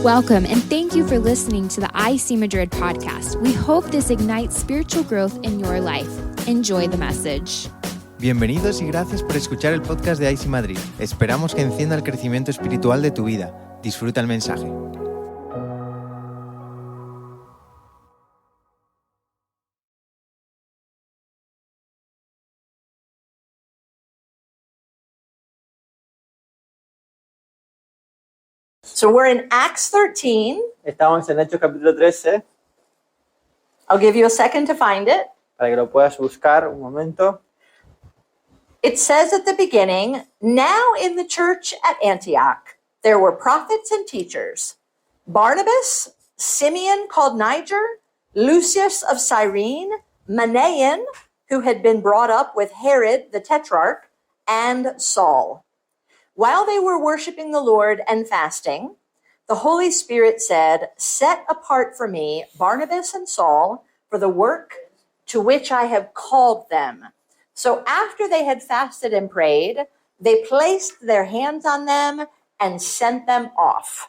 Welcome, and thank you for listening to the IC Madrid podcast. We hope this ignites spiritual growth in your life. Enjoy the message. Bienvenidos y gracias por escuchar el podcast de IC Madrid. Esperamos que encienda el crecimiento espiritual de tu vida. Disfruta el mensaje. So we're in Acts 13. Estamos en Hechos capítulo 13, I'll give you a second to find it. para que lo puedas buscar un momento. It says at the beginning, now in the church at Antioch, there were prophets and teachers. Barnabas, Simeon called Niger, Lucius of Cyrene, Manaen, who had been brought up with Herod the Tetrarch, and Saul. While they were worshiping the Lord and fasting, the Holy Spirit said, set apart for me Barnabas and Saul for the work to which I have called them. So after they had fasted and prayed, they placed their hands on them and sent them off.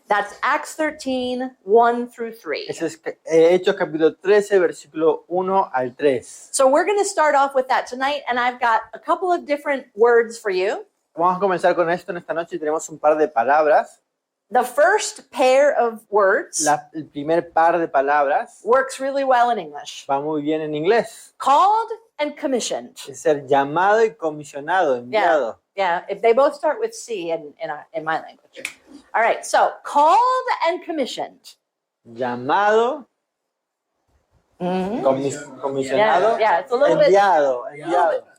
That's Acts 13, 1 through 3. Ese es Hechos capítulo 13, versículo 1 al 3. So we're going to start off with that tonight, and I've got a couple of different words for you. Vamos a comenzar con esto en esta noche y tenemos un par de palabras. The first pair of words El primer par de palabras works really well in English. va muy bien en inglés. Called and commissioned. Es ser llamado y comisionado, enviado. Yeah, if they both start with C in my language. All right, so called and commissioned. Llamado, comisionado, Yeah, it's a little bit, enviado.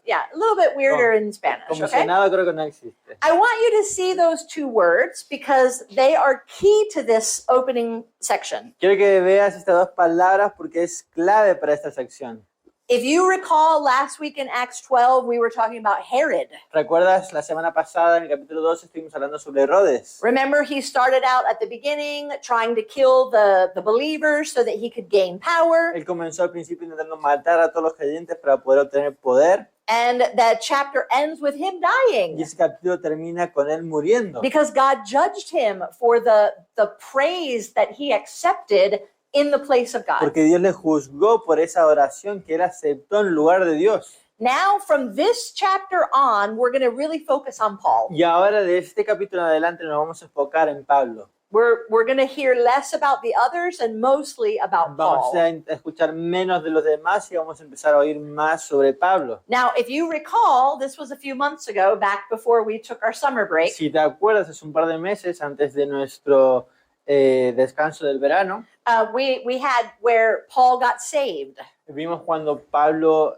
a little bit weirder in Spanish, okay? Comisionado creo que no existe. I want you to see those two words because they are key to this opening section. Quiero que veas estas dos palabras porque es clave para esta sección. If you recall last week in Acts 12, we were talking about Herod. ¿Recuerdas la semana pasada en el capítulo 12 estuvimos hablando sobre Herodes? Remember, he started out at the beginning trying to kill the believers so that he could gain power. Él comenzó al principio intentando matar a todos los creyentes para poder obtener poder. And that chapter ends with him dying. Y ese capítulo termina con él muriendo. Because God judged him for the praise that he accepted in the place of God. Porque Dios le juzgó por esa oración que él aceptó en lugar de Dios. Now, from this chapter on, we're going to really focus on Paul. Y ahora de este capítulo en adelante nos vamos a enfocar en Pablo. We're going to hear less about the others and mostly about Vamos Paul. a escuchar menos de los demás y vamos a empezar a oír más sobre Pablo. Now, if you recall, this was a few months ago, back before we took our summer break. Si te acuerdas, hace un par de meses antes de nuestro descanso del verano, We had where Paul got saved. vimos cuando Pablo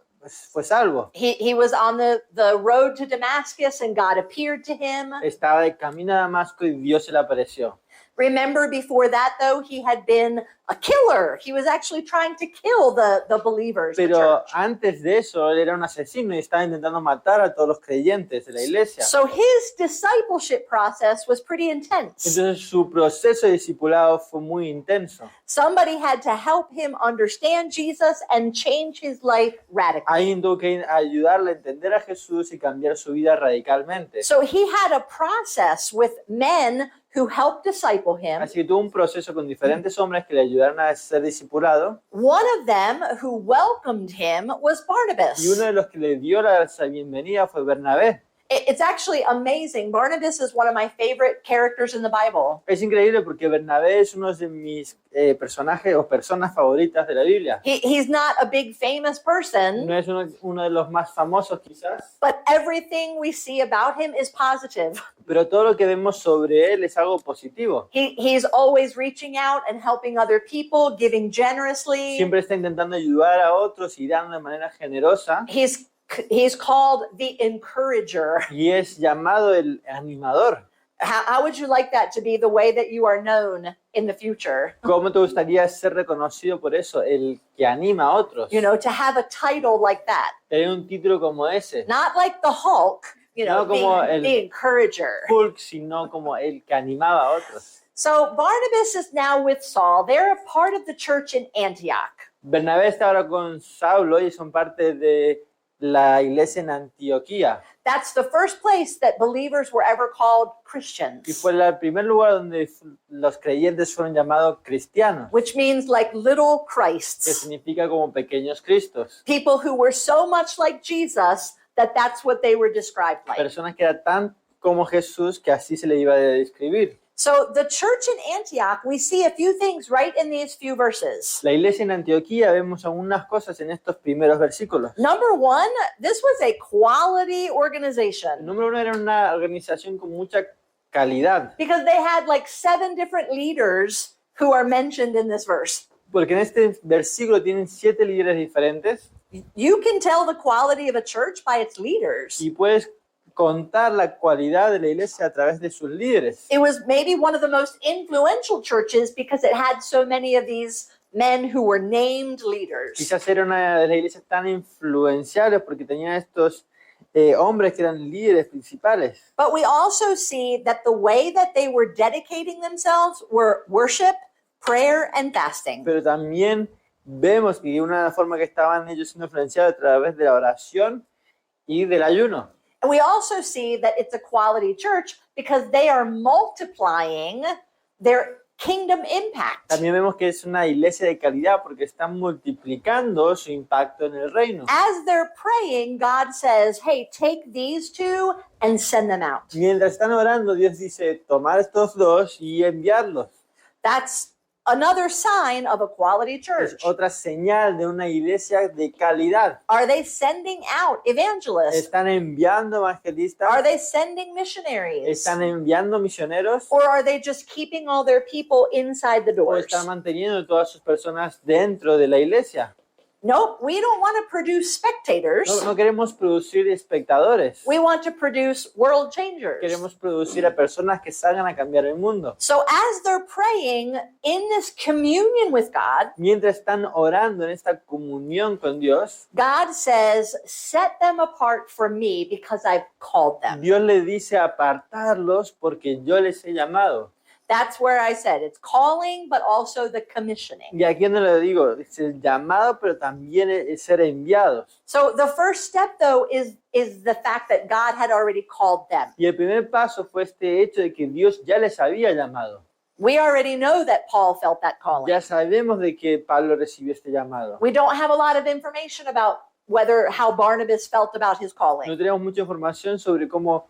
fue salvo. He was on the road to Damascus and God appeared to him. Estaba de camino a Damasco y Dios se le apareció. Remember, before that, though, he had been a killer. He was actually trying to kill the believers. the Pero church. antes de eso, él era un asesino y estaba intentando matar a todos los creyentes de la iglesia. So his discipleship process was pretty intense. Entonces su proceso de discipulado fue muy intenso. Somebody had to help him understand Jesus and change his life radically. Alguien tuvo que ayudarle a entender a Jesús y cambiar su vida radicalmente. So he had a process with men who helped disciple him. Así que tuvo un proceso con diferentes hombres que le ayudaron a ser discipulado. One of them who welcomed him was Barnabas. Y uno de los que le dio la bienvenida fue Bernabé. It's actually amazing. Barnabas is one of my favorite characters in the Bible. Es increíble porque Bernabé es uno de mis personajes o personas favoritas de la Biblia. He's not a big famous person, No es uno de los más famosos quizás, but everything we see about him is positive. pero todo lo que vemos sobre él es algo positivo. He's always reaching out and helping other people, giving generously. Siempre está intentando ayudar a otros y dando de manera generosa. He's called the encourager. Y es llamado el animador. How would you like that to be the way that you are known in the future? ¿Cómo te gustaría ser reconocido por eso? El que anima a otros. You know, to have a title like that. Tener un título como ese. Not like the Hulk, you know, No como being the encourager. Hulk, sino como el que animaba a otros. So Barnabas is now with Saul. They're a part of the church in Antioch. Bernabé está ahora con Saulo y son parte de la iglesia en Antioquía. That's the first place that believers were ever called Y Christians, fue el primer lugar donde los creyentes fueron llamados cristianos, which means like little que Christs, significa como pequeños cristos. people who were so much like Jesus that that's what they were described like. Personas que eran tan como Jesús que así se le iba a describir. So the church in Antioch, we see a few things right in these few verses. La iglesia en Antioquía vemos algunas cosas en estos primeros versículos. Number one, this was a quality El organization número uno era una organización con mucha calidad, because they had like 7 different leaders who are mentioned in this verse. porque en este versículo tienen 7 líderes diferentes You can tell the quality of a church by its leaders. y puedes contar la cualidad de la iglesia a través de sus líderes. It was maybe one of the most influential churches because it had so many of these men who were named leaders. Quizás era una de las iglesias tan influenciables porque tenía estos hombres que eran líderes principales. But we also see that the way that they were dedicating themselves were worship, prayer, and fasting. Pero también vemos que una forma que estaban ellos siendo influenciados a través de la oración y del ayuno. And we also see that it's a quality church because they are multiplying their kingdom impact. También vemos que es una iglesia de calidad porque están multiplicando su impacto en el reino. As they're praying, God says, hey, take these two and send them out. Mientras están orando, Dios dice, tomar estos dos y enviarlos. That's another sign of a quality Es church. otra señal de una iglesia de calidad. Are they sending out evangelists? Están enviando Are evangelistas, they sending missionaries? están enviando misioneros Or are they just keeping all their people inside the o doors? están manteniendo todas sus personas dentro de la iglesia. Nope, we don't want to produce spectators. No queremos producir espectadores, We want to produce world changers. queremos producir a personas que salgan a cambiar el mundo. So as they're praying in this communion with God, Mientras están orando en esta comunión con Dios, God says, set them apart for me because I've called them. Dios le dice apartarlos porque yo les he llamado. That's where I said it's calling, but also the commissioning. Y aquí no lo digo, es el llamado, pero también es ser enviados. So the first step, though, is the fact that God had already called them. Y el primer paso fue este hecho de que Dios ya les había llamado. We already know that Paul felt that calling. Ya sabemos de que Pablo recibió este llamado. We don't have a lot of information about how Barnabas felt about his No calling. tenemos mucha información sobre cómo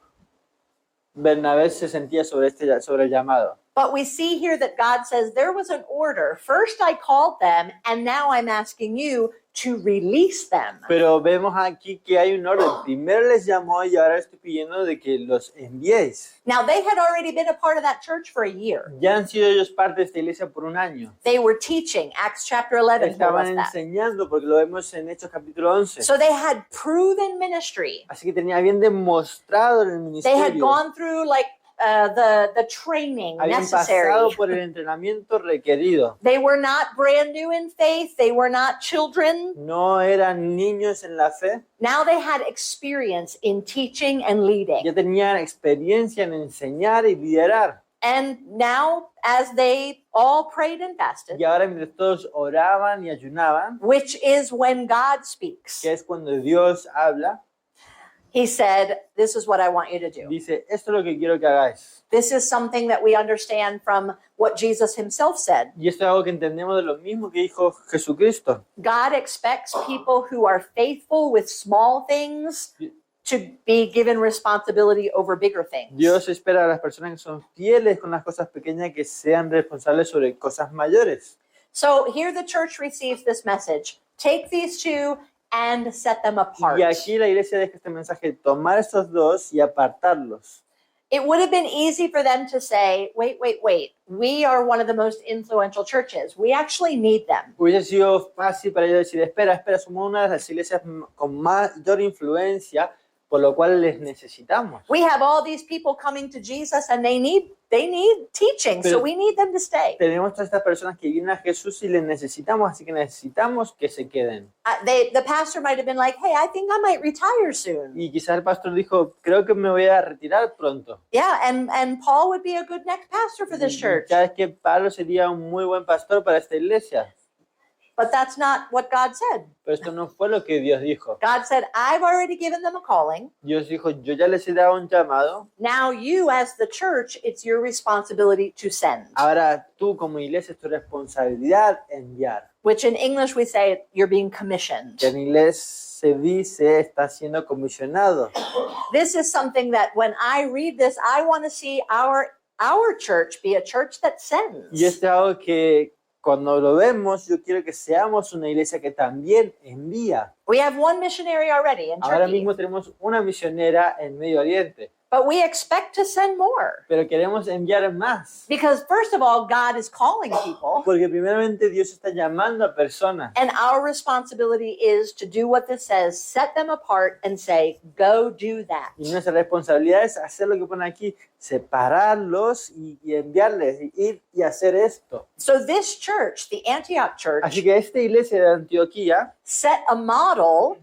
Bernabé se sentía sobre el llamado. But we see here that God says there was an order. First I called them, and now I'm asking you to release them. Pero vemos aquí que hay un orden. Primero les llamó y ahora estoy pidiendo de que los enviéis. Now, they had already been a part of that church for a year. Ya han sido ellos parte de esta iglesia por un año. They were teaching. Acts chapter 11 told Estaban us that. enseñando porque lo vemos en Hechos capítulo 11. So they had proven ministry. Así que tenía bien demostrado en el They had ministerio. gone through the training Habían necessary. pasado por el entrenamiento requerido. They were not brand new in faith. They were not children. No eran niños en la fe. Now they had experience in teaching and leading. Ya tenían experiencia en enseñar y liderar. And now, as they all prayed and fasted, Y ahora mientras todos oraban y ayunaban, which is when God speaks, que es cuando Dios habla, he said, this is what I want you to do. dice, esto es lo que quiero que hagáis. This is something that we understand from what Jesus himself said. Y esto es algo que entendemos de lo mismo que dijo Jesucristo. God expects people who are faithful with small things to be given responsibility over bigger things. Dios espera a las personas que son fieles con las cosas pequeñas que sean responsables sobre cosas mayores. So here the church receives this message. Take these two and set them apart. Y aquí la iglesia deja este mensaje, tomar estos dos y apartarlos. It would have been easy for them to say, wait. We are one of the most influential churches. We actually need them. Hubiese sido fácil para ellos decir, espera, somos una de las iglesias con mayor influencia, por lo cual les necesitamos. We have all these people coming to Jesus and they need teaching, so Pero- we need them to stay. Tenemos todas estas personas que vienen a Jesús y les necesitamos, así que necesitamos que se queden. The pastor might have been like, hey, I think I might retire soon. Y quizás el pastor dijo, creo que me voy a retirar pronto. Yeah, and Paul would be a good next pastor for this church. Ya es que Pablo sería un muy buen pastor para esta iglesia. But that's not what God said. Pero esto no fue lo que Dios dijo. God said, I've already given them a calling. Dios dijo, yo ya les he dado un llamado. Now you as the church, it's your responsibility to send. Ahora tú como iglesia es tu responsabilidad enviar. Which in English we say you're being commissioned. Que en inglés se dice está siendo comisionado. This is something that when I read this, I want to see our church be a church that sends. Y esto es algo que cuando lo vemos, yo quiero que seamos una iglesia que también envía. We have one missionary already in Ahora Turkey, mismo tenemos una misionera en Medio Oriente, but we expect to send more. pero queremos enviar más. Because first of all, God is calling people, Porque primeramente Dios está llamando a personas. and our responsibility is to do what this says, set them apart and say, go do that. Y nuestra responsabilidad es hacer lo que pone aquí, separarlos y enviarles, y ir y hacer esto. So this church, the Antioch church, Así que esta iglesia de Antioquía set a model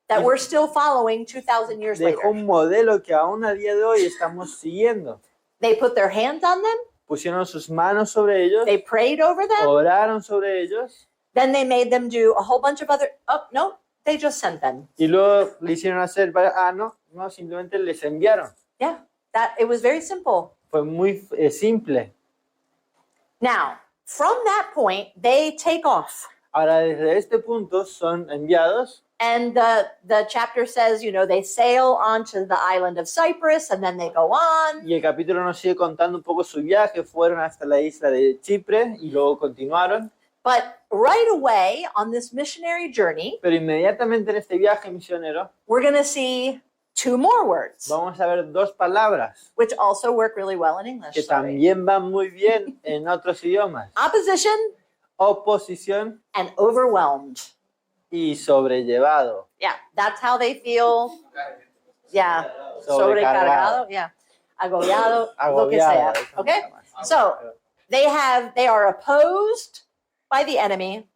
that we're still following 2,000 years dejó later. un modelo que aún a día de hoy estamos siguiendo. They put their hands on them, Pusieron sus manos sobre ellos, they prayed over them, oraron sobre ellos, then they made them do a whole bunch of other, oh, no, they just sent them. y luego le hicieron hacer, no, simplemente les enviaron. Yeah, it was very simple. Fue muy simple. Now, from that point, they take off. Ahora, desde este punto son enviados, And the chapter says, they sail onto the island of Cyprus and then they go on. y el capítulo nos sigue contando un poco su viaje. Fueron hasta la isla de Chipre y luego continuaron. But right away on this missionary journey, Pero inmediatamente en este viaje misionero we're going to see two more words, vamos a ver dos palabras which also work really well in English. que Sorry. también van muy bien en otros idiomas. Opposition Oposición and overwhelmed. y sobrellevado. Yeah, that's how they feel. Yeah, Sobrecargado. sobrecargado. Yeah, agobiado, lo que sea. Agobiado. Okay, so they are opposed by the enemy.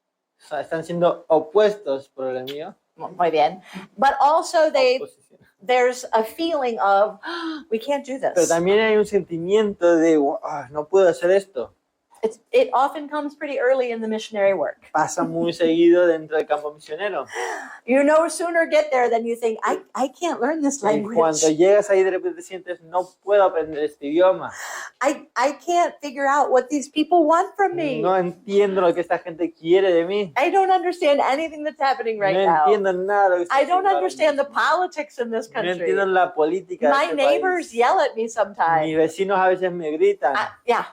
O sea, están siendo opuestos por el enemigo. Muy bien. But also Oposición. there's a feeling of, we can't do Pero this. también hay un sentimiento de, no puedo hacer esto. It often comes pretty early in the missionary work. Pasa muy seguido dentro del campo misionero. You no sooner get there than you think, I can't learn this En language. cuanto llegas ahí de repente sientes, no puedo aprender este idioma. I can't figure out what these people want from me. No entiendo lo que esta gente quiere de mí. I don't understand anything that's happening right No now. entiendo nada de lo que está I don't haciendo ahora understand the mismo. politics in this No country. entiendo la política de My este neighbors país. yell at me Mis sometimes. vecinos a veces me gritan. Yeah.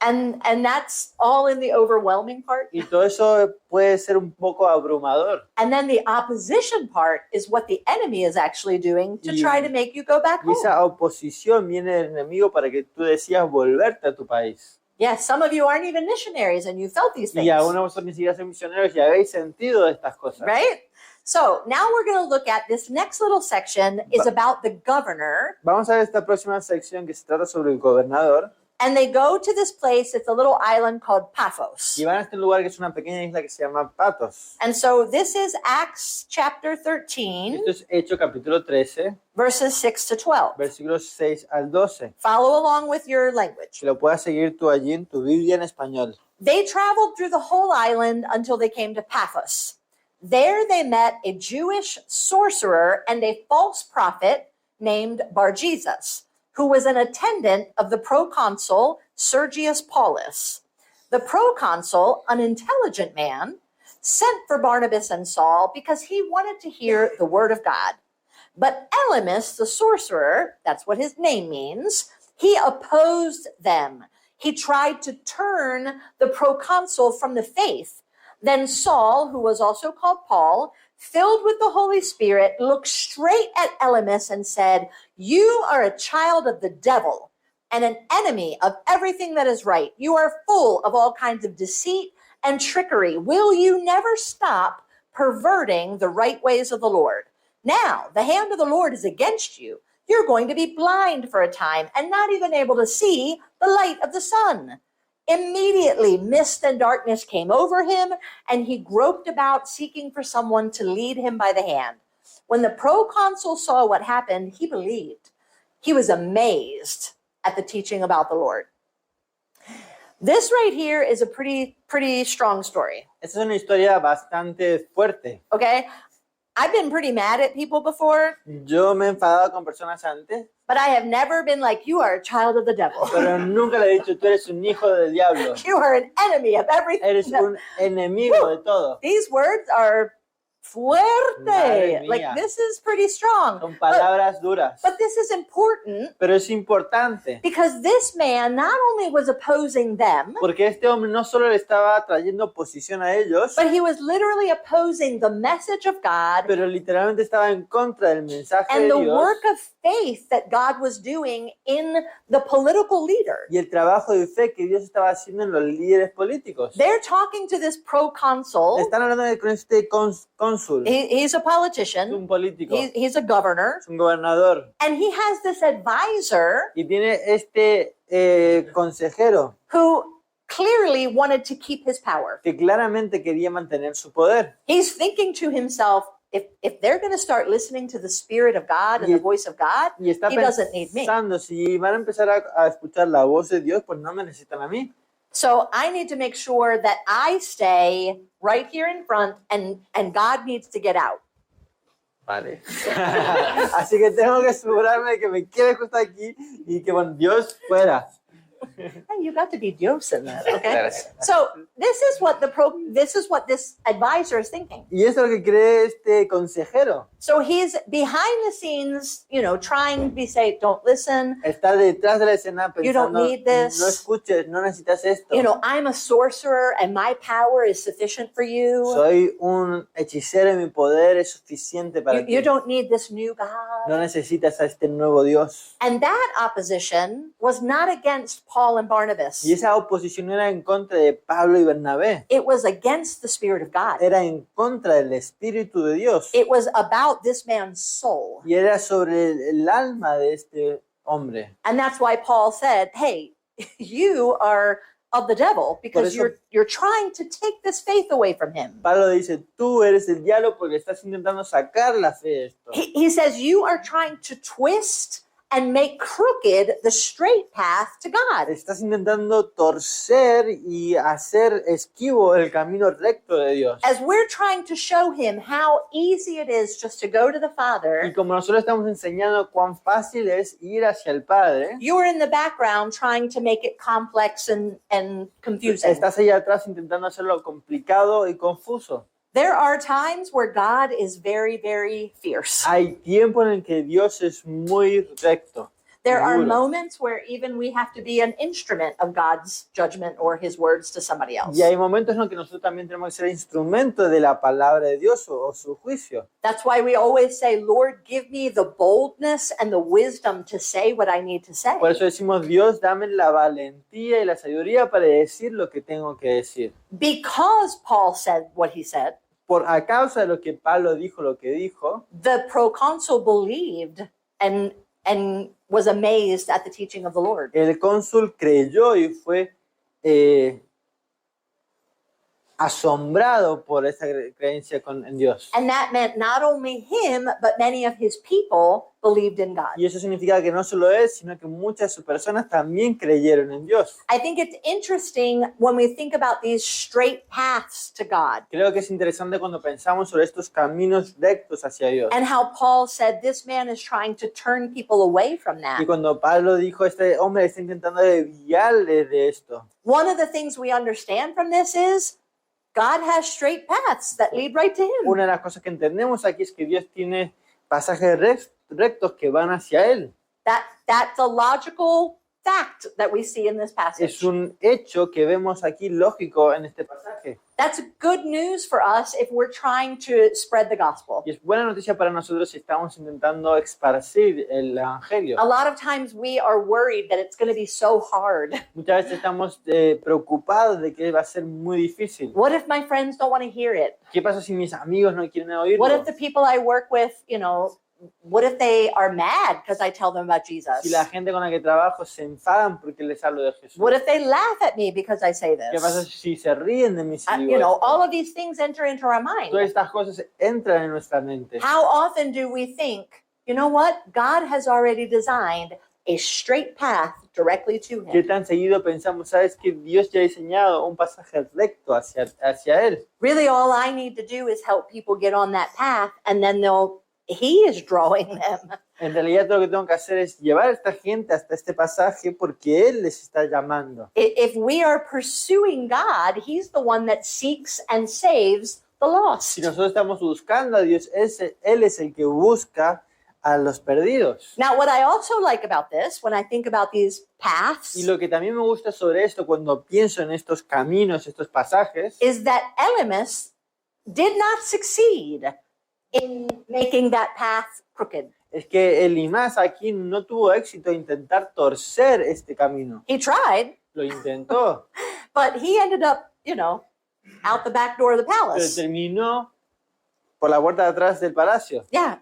And that's all in the overwhelming part. Y todo eso puede ser un poco abrumador. And then the opposition part is what the enemy is actually doing to Y- try to make you go back Y home. esa oposición viene del enemigo para que tú decidas volverte a tu país. Yes, some of you aren't even missionaries and you felt these things. Y algunos de vosotros ni siquiera son misioneros y habéis sentido estas cosas. Right? So now we're going to look at this next little section is about the governor. Vamos a ver esta próxima sección que se trata sobre el gobernador. And they go to this place, it's a little island called Paphos. Y van a este lugar que es una pequeña isla que se llama Patos. And so this is Acts chapter 13, Esto es Hecho capítulo 13, verses 6 to 12. versículos 6 al 12. Follow along with your language. Que lo puedas seguir tú allí en tu Biblia en español. They traveled through the whole island until they came to Paphos. There they met a Jewish sorcerer and a false prophet named Bar-Jesus, who was an attendant of the proconsul Sergius Paulus. The proconsul, an intelligent man, sent for Barnabas and Saul because he wanted to hear the word of God. But Elymas, the sorcerer, that's what his name means, he opposed them. He tried to turn the proconsul from the faith. Then Saul, who was also called Paul, filled with the Holy Spirit, looked straight at Elymas and said, "You are a child of the devil and an enemy of everything that is right. You are full of all kinds of deceit and trickery. Will you never stop perverting the right ways of the Lord? Now, the hand of the Lord is against you. You're going to be blind for a time and not even able to see the light of the sun." Immediately, mist and darkness came over him, and he groped about seeking for someone to lead him by the hand. When the proconsul saw what happened, he believed. He was amazed at the teaching about the Lord. This right here is a pretty strong story. Esta es una historia bastante fuerte. Okay. I've been pretty mad at people before, Yo me he enfadado con personas antes, but I have never been like, you are a child of the devil. pero nunca le he dicho, tú eres un hijo del diablo. You are an enemy of everything. Eres un enemigo de todo. These words are fuerte. Madre mía. Like, this is pretty strong. Son palabras duras. But this is important Pero es importante, because this man not only was opposing them, porque este hombre no solo le estaba trayendo oposición a ellos, but he was literally opposing the message of God pero literalmente estaba en contra del mensaje and de the Dios work of faith that God was doing in the political leader. y el trabajo de fe que Dios estaba haciendo en los líderes políticos. They're talking to this proconsul. Están hablando con este cónsul, He's a es politician. un político, He's a governor. es un gobernador, And he has this advisor y tiene este consejero who clearly wanted to keep his power. que claramente quería mantener su poder. He's thinking to himself, if they're going to start listening to the Spirit of God and the voice of God, Y está he doesn't need me. pensando, si van a empezar a escuchar la voz de Dios, pues no me necesitan a mí. So I need to make sure that I stay right here in front and God needs to get out. Vale. Así que tengo que asegurarme de que me quede justo aquí y que con Dios fuera. Hey, you got to be Dios in that, okay? Gracias. So this is what this advisor is thinking. Y eso es lo que cree este consejero. So he's behind the scenes, trying to say, don't listen. Está detrás de la escena You don't pensando, need this. no escuches, no necesitas esto. I'm a sorcerer and my power is sufficient for you. Soy un hechicero y mi poder es suficiente para You ti. don't need this new God. No necesitas a este nuevo Dios. And that opposition was not against Paul and Barnabas. Y esa oposición era en contra de Pablo y Bernabé. It was against the Spirit of God. Era en contra del Espíritu de Dios. It was about this man's soul. Y era sobre el alma de este hombre. And that's why Paul said, hey, you are of the devil because Por eso- you're trying to take this faith away from him. Pablo dice, tú eres el diablo porque estás intentando sacar la fe de esto. He says you are trying to twist and make crooked the straight path to God. Estás intentando torcer y hacer esquivo el camino recto de Dios. As we're trying to show him how easy it is just to go to the Y Father, como nosotros estamos enseñando cuán fácil es ir hacia el Padre, you're in the background trying to make it complex and confusing. estás ahí atrás intentando hacerlo complicado y confuso. There are times where God is very, very fierce. Hay tiempo en el que Dios es muy recto. There are duro. moments where even we have to be an instrument of God's judgment or his words to somebody else. Y hay momentos en los que nosotros también tenemos que ser instrumento de la palabra de Dios o su juicio. That's why we always say, Lord, give me the boldness and the wisdom to say what I need to say. Por eso decimos, Dios, dame la valentía y la sabiduría para decir lo que tengo que decir. Because Paul said what he said, Por a causa de lo que Pablo dijo, lo que dijo, the proconsul believed and was amazed at the teaching of the Lord. el cónsul creyó y fue asombrado por esa creencia en Dios. And that meant not only him, but many of his people believed in God. Y eso significa que no solo él, sino que muchas de sus personas también creyeron en Dios. I think it's interesting when we think about these straight paths to God Creo que es interesante cuando pensamos sobre estos caminos rectos hacia Dios. and how Paul said this man is trying to turn people away from that. Y cuando Pablo dijo, este hombre está intentando desviarle de esto. One of the things we understand from this is God has straight paths that lead right to him. Una de las cosas que entendemos aquí es que Dios tiene pasajes rectos que van hacia Él. That's a logical fact that we see in this passage. Es un hecho que vemos aquí lógico en este pasaje. That's good news for us if we're trying to spread the gospel. Y es buena noticia para nosotros si estamos intentando esparcir el evangelio. A lot of times we are worried that it's going to be so hard. Muchas veces estamos preocupados de que va a ser muy difícil. What if my friends don't want to hear it? ¿Qué pasa si mis amigos no quieren oírlo? What if the people I work with, what if they are mad because I tell them about Si Jesus? la gente con la que trabajo se enfadan porque les hablo de Jesús. What if they laugh at me because I say ¿Qué pasa this? si se ríen de mis All of these things enter into our mind. Todas estas cosas entran en nuestra mente. How often do we think, you know what? God has already designed a straight path directly to ¿Qué him. tan seguido pensamos, sabes que Dios ya ha diseñado un pasaje recto hacia Él? Really, all I need to do is help people get on that path, and then he is drawing them. En realidad todo lo que tengo que hacer es llevar a esta gente hasta este pasaje porque Él les está llamando. If we are pursuing God, he's the one that seeks and saves the lost. Si nosotros estamos buscando a Dios, Él es el que busca a los perdidos. Now, what I also like about this, when I think about these paths, Y lo que también me gusta sobre esto cuando pienso en estos caminos, estos pasajes, is that Elymas did not succeed in making that path crooked. es que Elimas aquí no tuvo éxito en intentar torcer este camino. He tried, Lo intentó, but he ended up, out the back door of the pero palace. terminó por la puerta de atrás del palacio. Yeah,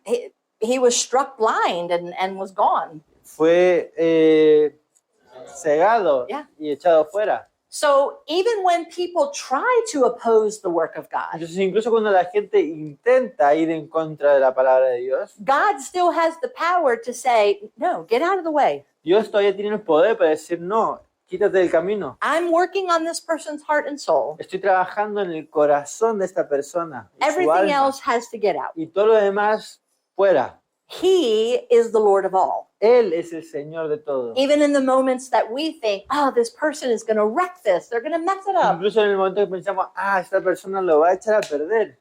he was struck blind and was gone. Fue cegado Yeah. y echado fuera. So even when people try to oppose the work of God, Entonces, incluso cuando la gente intenta ir en contra de la palabra de Dios, God still has the power to say, no, get out of the way. Dios todavía tiene el poder para decir, no, quítate del camino. I'm working on this person's heart and soul. Estoy trabajando en el corazón de esta persona. Y, su Everything alma. else has to get out. Y todo lo demás fuera. He is the Lord of all. Él es el Señor de todo. Even in the moments that we think, oh, this person is going to wreck this, they're going to mess it up. Incluso en el momento que pensamos, esta persona lo va a echar a perder.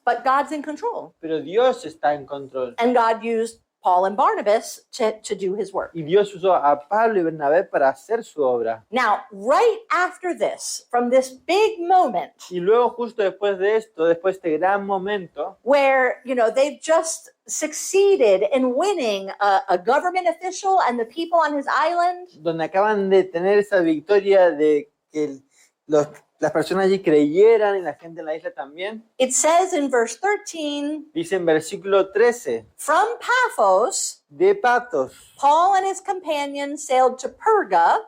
But God's in control. Pero Dios está en control. And God used Paul and Barnabas to do his work. Y Dios usó a Pablo y Bernabé para hacer su obra. Now, right after this, from this big moment Y luego justo después de esto, después de este gran momento, where, they've just succeeded in winning a government official and the people on his island, donde acaban de tener esa victoria de que las personas allí creyeran y la gente en la isla también, it says in verse 13, dice en versículo 13, from Paphos, de Patos, Paul and his companions sailed to Perga,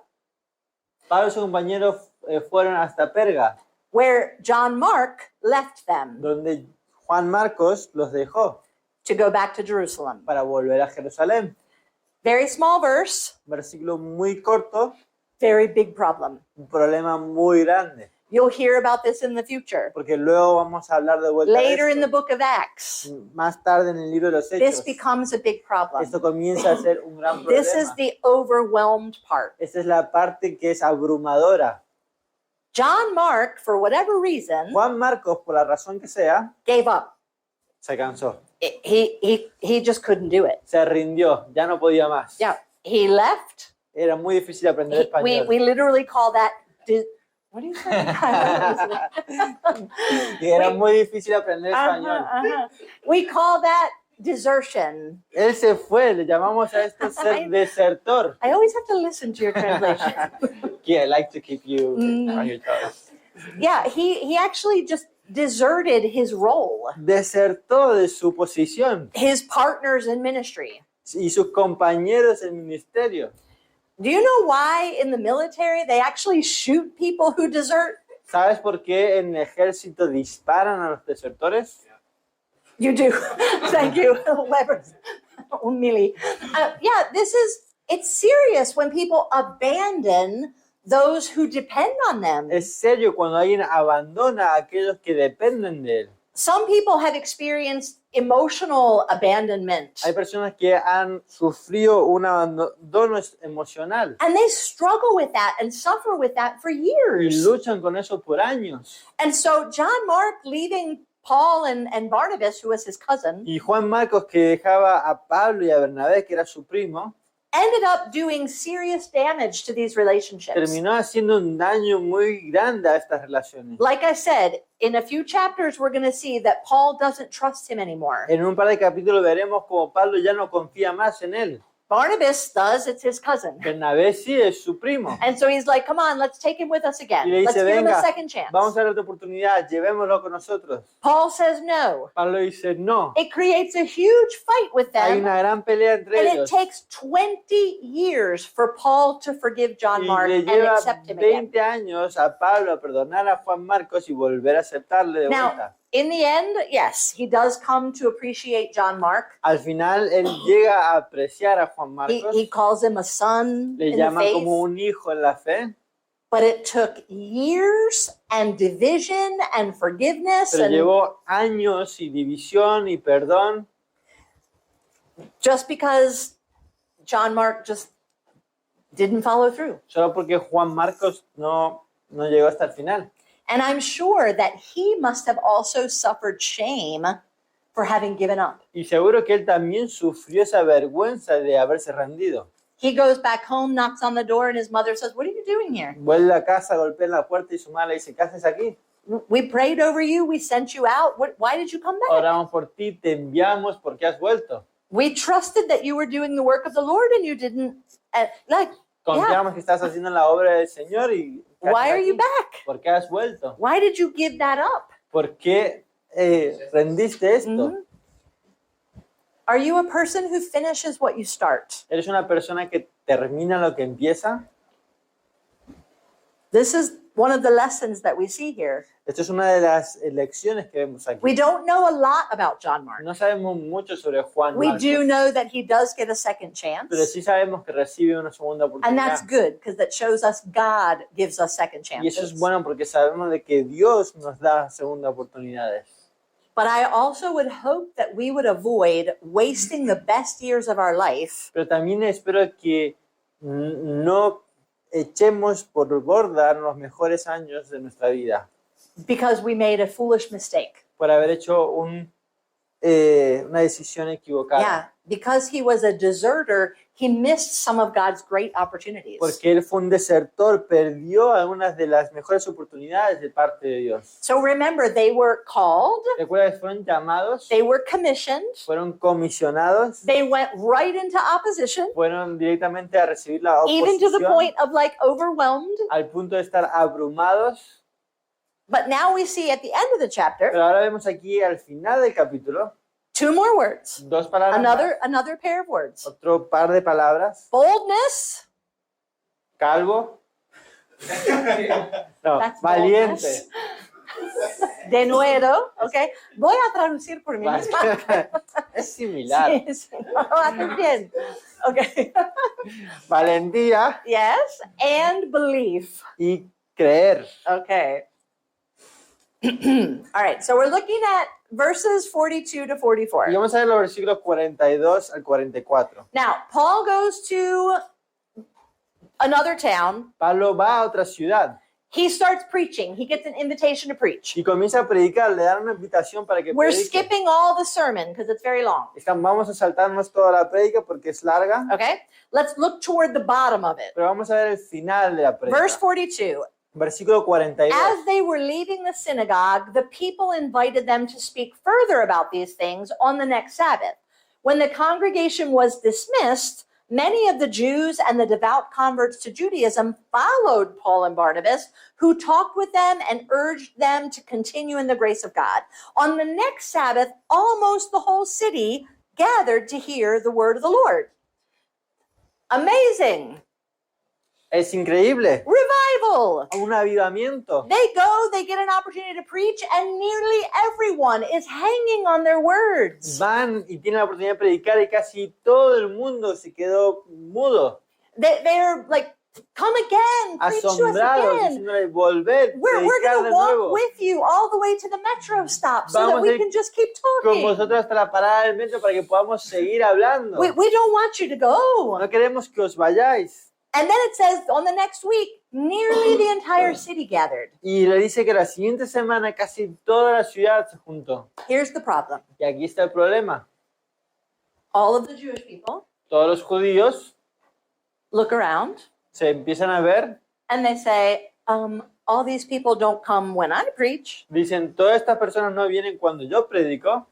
Pablo y sus compañeros fueron hasta Perga, where John Mark left them donde Juan Marcos los dejó to go back to Jerusalem. para volver a Jerusalén. Very small verse, Versículo muy corto, very big problem. un problema muy grande, You'll hear about this in the future. porque luego vamos a hablar de vuelta de Later in the esto. book of Acts, Más tarde en el libro de los this Hechos, becomes a big problem. esto comienza a ser un gran This is problema. the overwhelmed part. Esta es la parte que es abrumadora. John Mark, for whatever reason, Juan Marcos, por la razón que sea, gave up. se cansó, He just couldn't do it. se rindió, ya no podía más. Yeah, he left. Era muy difícil aprender español. We literally call that. What do you say? Y era muy difícil aprender español. We call that desertion. Él se fue, le llamamos a esto ser desertor. I always have to listen to your translation. Yeah, I like to keep you on your toes. Yeah, he actually just deserted his role, Desertó de su posición his partners in ministry. y sus compañeros en ministerio. Do you know why in the military they actually shoot people who desert? ¿Sabes por qué en el ejército disparan a los desertores? You do. Thank you, Weber. Millie. Yeah, it's serious when people abandon those who depend on them. Es serio cuando alguien abandona a aquellos que dependen de él. Some people have experienced emotional abandonment, Hay personas que han sufrido un abandono emocional and they struggle with that and suffer with that for y years. luchan con eso por años. And so John Mark leaving Paul and Barnabas, who was his cousin, Y Juan Marcos, que dejaba a Pablo y a Bernabé, que era su primo, ended up doing serious damage to these relationships. terminó haciendo un daño muy grande a estas relaciones. Like I said, in a few chapters, we're going to see that Paul doesn't trust him anymore. En un par de capítulos veremos como Pablo ya no confía más en él. Barnabas does, it's his cousin. Bernabé sí es su primo. And so he's like, come on, let's take him with us Y again. le Let's dice, give him a venga, second chance. vamos a darle otra oportunidad, llevémoslo con nosotros. Paul says no. Pablo dice, no. It creates a huge fight with Hay them. una gran pelea entre And it ellos. takes 20 years for Paul to forgive John Y Mark le and lleva accept him again. 20 años a Pablo a perdonar a Juan Marcos y volver a aceptarle de Now, vuelta. In the end, yes, he does come to appreciate John Mark. Al final, él llega a apreciar a Juan He Marcos, calls him a son le in the llama faith. como un hijo en la fe, But it took years and division and forgiveness pero and llevó años y división y perdón, just because John Mark just didn't follow through. solo porque Juan Marcos no llegó hasta el final. And I'm sure that he must have also suffered shame for having given up. Y seguro que él también sufrió esa vergüenza de haberse rendido. He goes back home, knocks on the door, and his mother says, "What are you doing here? Vuelve a casa, golpea en la puerta y su madre le dice, ¿qué haces aquí? We prayed over you. We sent you out. Why did you come back? Oramos por ti, te enviamos porque has vuelto. We trusted that you were doing the work of the Lord and you didn't, Confiamos que estás haciendo la obra del Señor y ¿qué why haces are you aquí? back? ¿Por qué has vuelto? Why did you give that up? ¿Por qué rendiste esto? Mhm. Are you a person who finishes what you start? ¿Eres una persona que termina lo que empieza? This is one of the lessons that we see here. Esto es una de las lecciones que vemos aquí. We don't know a lot about John Mark. No sabemos mucho sobre Juan We Marcos, do know that he does get a second chance. pero sí sabemos que recibe una segunda And that's oportunidad. good because that shows us God gives us second Y eso es chances. bueno porque sabemos de que Dios nos da segunda oportunidades. But I also would hope that we would avoid wasting the best years of our life Pero también espero que no echemos por borda los mejores años de nuestra vida because we made a foolish mistake. por haber hecho una decisión equivocada. Yeah, because he was a deserter, he missed some of God's great opportunities. Porque él fue un desertor, perdió algunas de las mejores oportunidades de parte de Dios. So remember, they were called, Recuerda que fueron llamados, they were commissioned, fueron comisionados, they went right into opposition, fueron directamente a recibir la even to the oposición point of like overwhelmed. al punto de estar abrumados. But now we see at the end of the chapter Pero ahora vemos aquí al final del capítulo two more words, dos palabras más, another pair of words. otro par de palabras. Boldness, Calvo. No, that's valiente. boldness. De nuevo, okay. Voy a traducir por mí misma. Es similar. Sí, sí, no lo haces bien. Okay. Valentía Yes, and belief. y creer. Okay. All right, so we're looking at verses 42 to 44. Y vamos a ver los versículos 42 al 44. Now, Paul goes to another town. Pablo va a otra ciudad He starts preaching. He gets an invitation to preach. y comienza a predicar, le dan una invitación para que We're predique. skipping all the sermon because it's very long. Vamos a saltarnos toda la prédica porque es larga, Okay? Let's look toward the bottom of it. pero vamos a ver el final de la Verse prédica. 42. Versículo 42. As they were leaving the synagogue, the people invited them to speak further about these things on the next Sabbath. When the congregation was dismissed, many of the Jews and the devout converts to Judaism followed Paul and Barnabas, who talked with them and urged them to continue in the grace of God. On the next Sabbath, almost the whole city gathered to hear the word of the Lord. Amazing. Es increíble. Revival. Un avivamiento. They go, they get an opportunity to preach, and nearly everyone is hanging on their words. Van y tienen la oportunidad de predicar y casi todo el mundo se quedó mudo, They're like, come again, preach to us asombrados, again. diciéndole volver, We're predicar going de to walk nuevo. with you all the way to the metro stop so that Vamos a we ir can just keep Con talking. vosotros hasta la parada del metro para que podamos seguir hablando. We don't want you to go. No queremos que os vayáis. And then it says on the next week, nearly the entire city gathered. Y le dice que la siguiente semana casi toda la ciudad se juntó. Here's the problem. Y aquí está el problema. All of the Jewish people Todos los judíos look around se empiezan a ver, and they say, all these people don't come when I preach. dicen, todas estas personas no vienen cuando yo predico,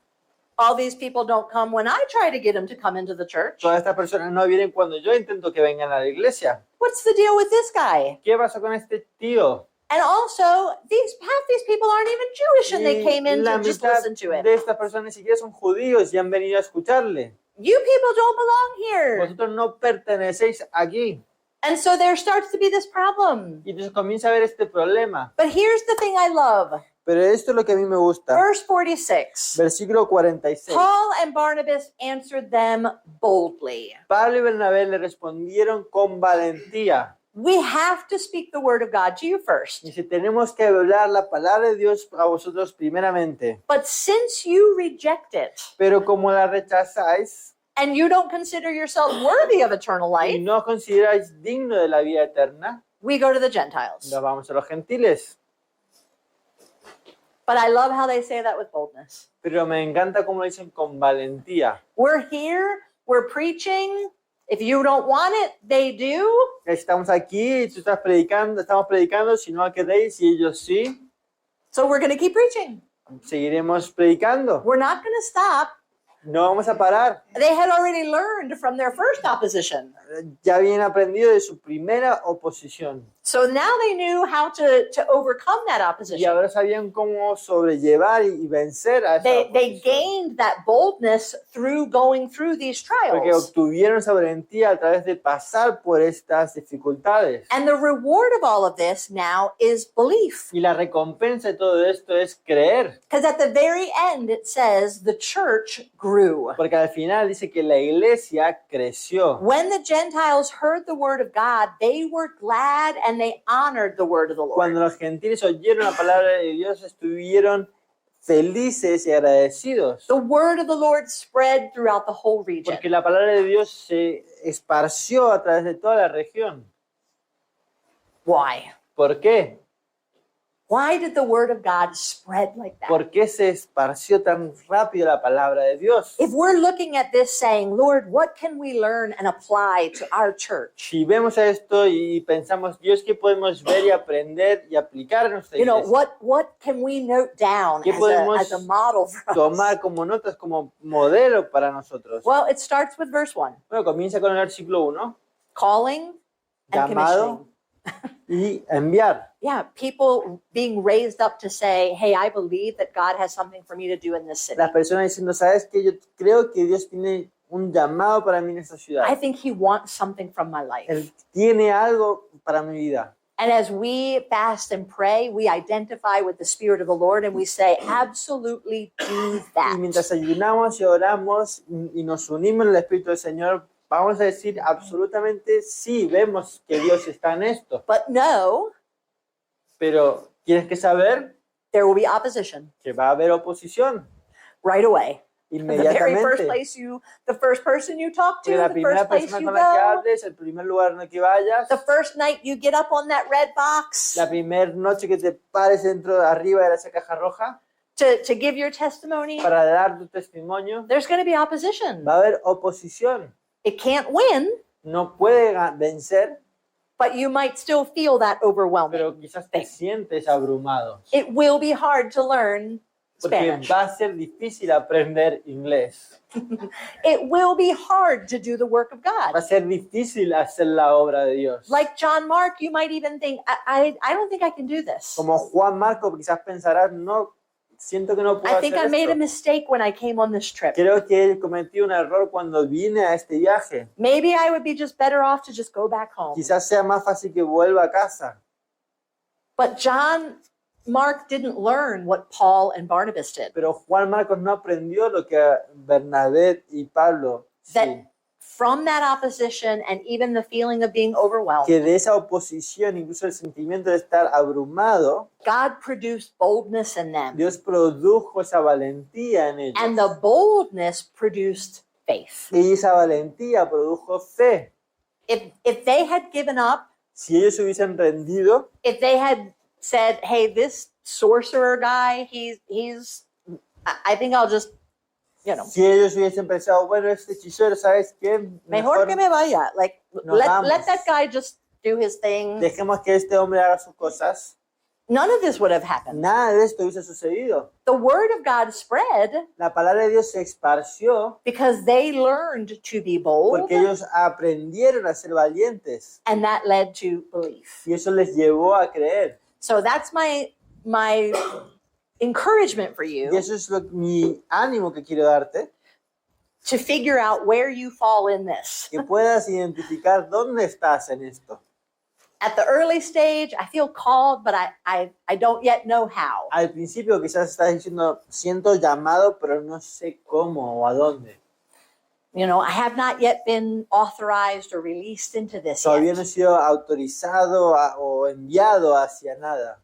All these people don't come when I try to get them to come into the church. todas estas personas no vienen cuando yo intento que vengan a la iglesia. What's the deal with this guy? ¿Qué pasó con este tío? And also, half these people aren't even Jewish and they came in la to just mitad listen to it. de estas personas ni siquiera son judíos y han venido a escucharle. You people don't belong here. Vosotros no pertenecéis aquí. And so there starts to be this problem. Y entonces comienza a ver este problema. But here's the thing I love. Pero esto es lo que a mí me gusta. Verse 46. Versículo 46. Paul and Barnabas answered them boldly. Pablo y Bernabé le respondieron con valentía. We have to speak the word of God to you first. Dice, tenemos que hablar la palabra de Dios a vosotros primeramente. But since you reject it Pero como la rechazáis and you don't consider yourselves worthy of eternal y life, no consideráis digno de la vida eterna, we go to the Gentiles. nos vamos a los gentiles. But I love how they say that with boldness. Pero me encanta cómo lo dicen con valentía. We're here, we're preaching. If you don't want it, they do. Estamos aquí y tú estás predicando, estamos predicando, si no queréis y ellos sí, So we're going to keep preaching. seguiremos predicando. We're not going to stop. No vamos a parar. They had already learned from their first opposition. Ya habían aprendido de su primera oposición So now they knew how to overcome that y opposition. ahora sabían cómo sobrellevar y vencer a esa They oposición. gained that boldness through going through these Porque trials. obtuvieron esa valentía a través de pasar por estas dificultades. And the reward of all of this now is belief. Y la recompensa de todo esto es creer. Because at the very end it says the church grew. Porque al final dice que la iglesia creció. When the Gentiles heard the word of God, they were glad and they honored the word of the Lord. Cuando los gentiles oyeron la palabra de Dios, estuvieron felices y agradecidos. The word of the Lord spread throughout the whole region. Porque la palabra de Dios se esparció a través de toda la región. Why? ¿Por qué? Why did the word of God spread like that? ¿Por qué se esparció tan rápido la palabra de Dios? If we're looking at this saying, Lord, what can we learn and apply to our church? Si vemos esto y pensamos, Dios, ¿qué podemos ver y aprender y aplicar en nuestra You know, iglesia? what can we note down ¿Qué podemos as a model for us? Tomar como notas, como modelo para nosotros. Well, it starts with verse 1, Bueno, comienza con el versículo 1, calling and llamado commissioning. y enviar. Yeah, people being raised up to say, hey, I believe that God has something for me to do in this city. Las personas diciendo, ¿sabes qué? Yo creo que Dios tiene un llamado para mí en esta ciudad. I think he wants something from my life. Él tiene algo para mi vida. And as we fast and pray, we identify with the Spirit of the Lord and we say, absolutely do Y that. mientras ayunamos y oramos y nos unimos en el Espíritu del Señor, vamos a decir absolutamente sí, vemos que Dios está en esto. But no, Pero tienes que saber there will be opposition que va a haber oposición right away. The very first inmediatamente. place the first person you talk to, Porque la the primera first place persona you con la que go, hables, el primer lugar en el que vayas, the first night you get up on that red box la primera noche que te pares dentro de arriba de esa caja roja to give your testimony, para dar tu testimonio, there's going to be opposition. va a haber oposición. It can't win, No puede vencer, but you might still feel that overwhelming. pero quizás te sientes abrumado. It will be hard to learn Porque Spanish. va a ser difícil aprender inglés. It will be hard to do the work of Va a God. ser difícil hacer la obra de Dios. Like John Mark, you might even think, I don't think I can do this. Como Juan Marco, quizás pensarás, no, siento que no puedo I think I hacer made a esto. mistake when I came on this trip. Creo que él cometió un error cuando vine a este viaje. Maybe I would be just better off to just go back home. Quizás sea más fácil que vuelva a casa. But John Mark didn't learn what Paul and Barnabas did. Pero Juan Marcos no aprendió lo que Bernabé y Pablo sí. That from that opposition and even the feeling of being overwhelmed, Que de esa oposición, incluso el sentimiento de estar abrumado, God produced boldness in them. Dios produjo esa valentía en ellos. And the boldness produced faith. Y esa valentía produjo fe. If they had given up, Si ellos se hubiesen rendido, if they had said, hey, this sorcerer guy, I think I'll just, si ellos hubiesen pensado, bueno, este hechicero, ¿sabes qué? mejor que me vaya. Like, nos vamos. let that guy just do his thing. Dejemos que este hombre haga sus cosas. None of this would have happened. Nada de esto hubiese sucedido. The word of God spread La palabra de Dios se esparció because they learned to be bold, porque ellos aprendieron a ser valientes. and that led to belief. Y eso les llevó a creer. So that's my encouragement for Y you, eso es mi ánimo que quiero darte, to figure out where you fall in this. que puedas identificar dónde estás en esto. At the early stage, I feel called, but I don't yet know how. Al principio quizás estás diciendo, siento llamado, pero no sé cómo o a dónde. You know, I have not yet been authorized or released into this Todavía no he yet. sido autorizado o enviado hacia nada.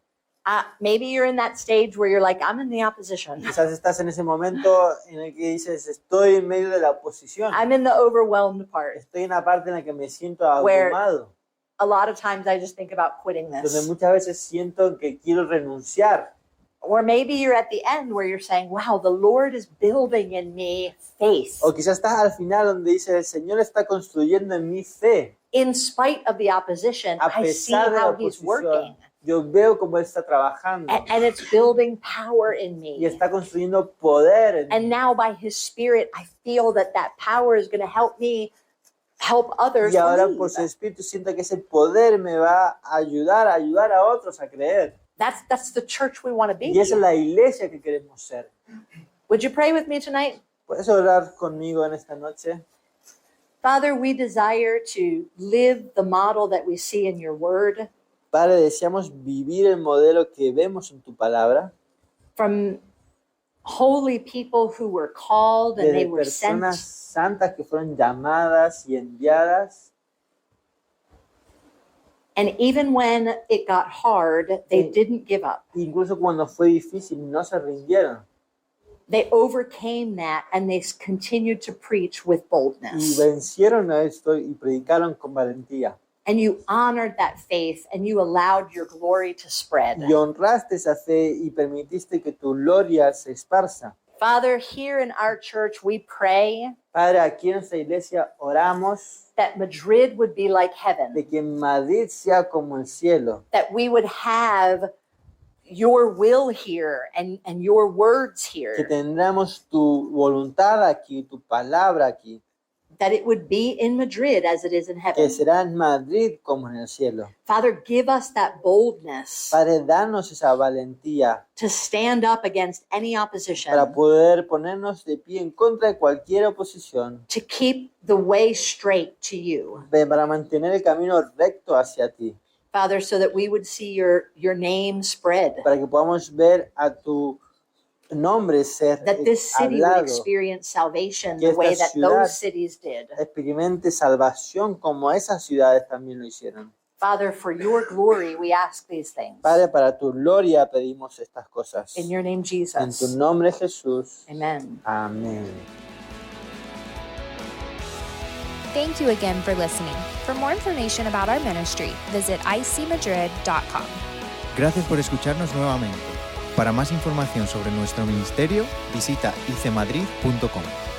Maybe you're in that stage where you're like, I'm in the opposition. Quizás estás en ese momento en el que dices, estoy en medio de la oposición. I'm in the overwhelmed part. Estoy en la parte en la que me siento Where- abrumado, A lot of times I just think about quitting donde this. muchas veces siento que quiero renunciar. Or maybe you're at the end where you're saying, wow, the Lord is building in me faith. O quizás estás al final donde dices, el Señor está construyendo en mi fe. In spite of the opposition, A I see pesar de la how He's working. oposición, yo veo cómo Él está trabajando And it's building power in y me. está construyendo poder en And mí. now by His Spirit, I feel that power is going to help me help others Y ahora believe. por su Espíritu siento que ese poder me va a ayudar a otros a creer. That's the church we want to be. Y esa es la iglesia que queremos ser. Would you pray with me tonight? ¿Puedes orar conmigo en esta noche? Father, we desire to live the model that we see in your word Padre, deseamos vivir el modelo que vemos en tu palabra, from holy people who were called and they de were sent. personas santas que fueron llamadas y enviadas. And even when it got hard, they didn't give up. Incluso cuando fue difícil, no se rindieron They overcame that and they continued to preach with y boldness. vencieron a esto y predicaron con valentía. And you honored that faith and you allowed your glory to spread. Y honraste esa fe y permitiste que tu gloria se esparza. Father, here in our church, we pray Padre, aquí en esta iglesia oramos that Madrid would be like heaven, de que Madrid sea como el cielo, that we would have your will here and your words que here, tendremos tu voluntad aquí, tu palabra aquí, that it would be in Madrid as it is in que heaven. será en Madrid como en el cielo. Father, give us that boldness Padre, danos esa valentía to stand up against any opposition, para poder ponernos de pie en contra de cualquier oposición, to keep the way straight to you. para mantener el camino recto hacia ti, Father, so that we would see your name spread, para que podamos ver a tu nombre ser that this city would hablado, experience salvation que the way esta that ciudad those cities did. experimente salvación como esas ciudades también lo hicieron. Father, for your glory, we ask these things. Padre, para tu gloria pedimos estas cosas. In your name, En tu Jesus. nombre, Jesús. Amen. Amén. Thank you again for listening. For more information about our ministry, visit icmadrid.com. Gracias por escucharnos nuevamente. Para más información sobre nuestro ministerio, visita icmadrid.com.